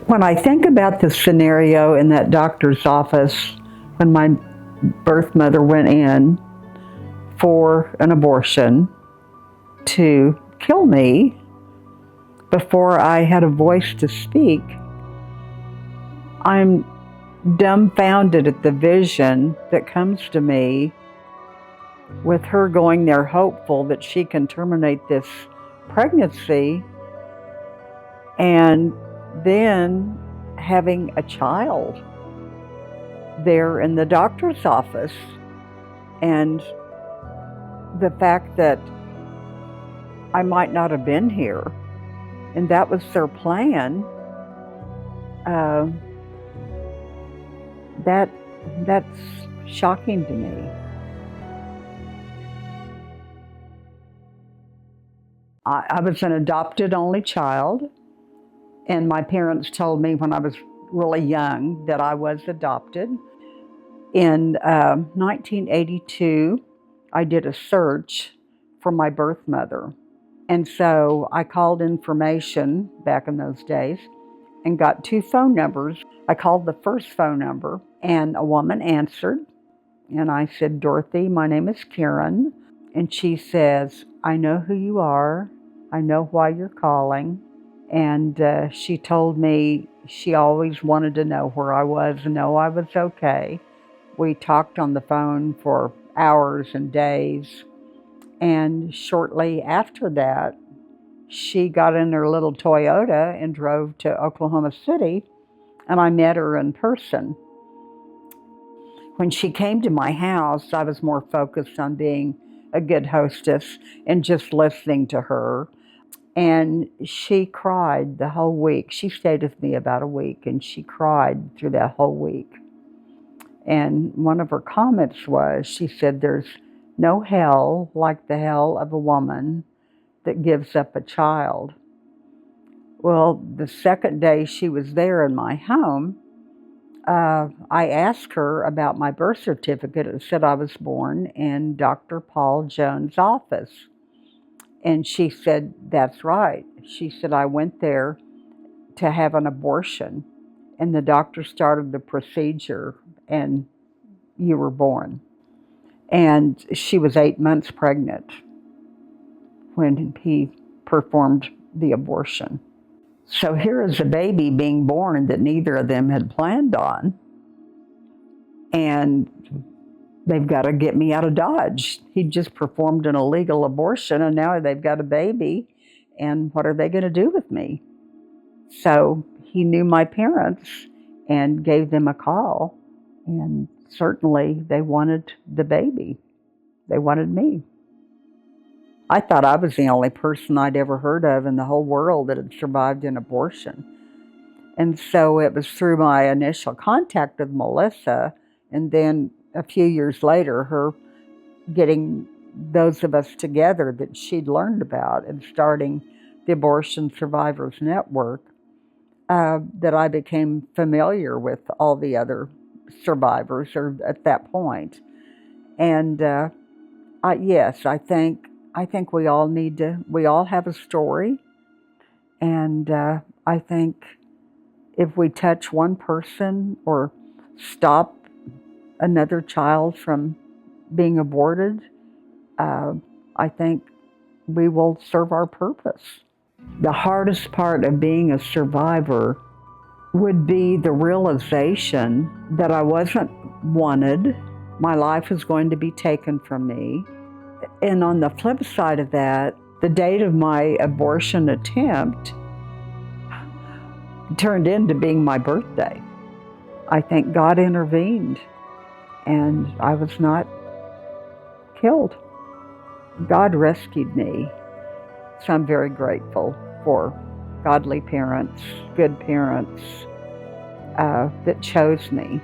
When I think about the scenario in that doctor's office when my birth mother went in for an abortion to kill me before I had a voice to speak, I'm dumbfounded at the vision that comes to me with her going there hopeful that she can terminate this pregnancy and then having a child there in the doctor's office, and the fact that I might not have been here, and that was their plan. That's shocking to me. I was an adopted only child, and my parents told me when I was really young that I was adopted. In 1982, I did a search for my birth mother. And so I called information back in those days and got 2 phone numbers. I called the first phone number and a woman answered. And I said, "Dorothy, my name is Karen." And she says, "I know who you are. I know why you're calling." And she told me she always wanted to know where I was and know I was okay. We talked on the phone for hours and days. And shortly after that, she got in her little Toyota and drove to Oklahoma City, and I met her in person. When she came to my house, I was more focused on being a good hostess and just listening to her. And she cried the whole week. She stayed with me about a week, and she cried through that whole week. And one of her comments was, she said, "There's no hell like the hell of a woman that gives up a child." Well, the second day she was there in my home, I asked her about my birth certificate. It said I was born in Dr. Paul Jones' office. And she said, "That's right." She said, "I went there to have an abortion, and the doctor started the procedure, and you were born." And she was 8 months pregnant when he performed the abortion. So here is a baby being born that neither of them had planned on, and they've got to get me out of Dodge. He just performed an illegal abortion, and now they've got a baby, and what are they going to do with me? So he knew my parents and gave them a call, and certainly they wanted the baby. They wanted me. I thought I was the only person I'd ever heard of in the whole world that had survived an abortion. And so it was through my initial contact with Melissa, and then a few years later, her getting those of us together that she'd learned about and starting the Abortion Survivors Network, that I became familiar with all the other survivors or at that point. And yes, I think we all we all have a story. And I think if we touch one person or stop another child from being aborted, I think we will serve our purpose. The hardest part of being a survivor would be the realization that I wasn't wanted. My life was going to be taken from me. And on the flip side of that, the date of my abortion attempt turned into being my birthday. I think God intervened, and I was not killed. God rescued me. So I'm very grateful for godly parents, good parents that chose me.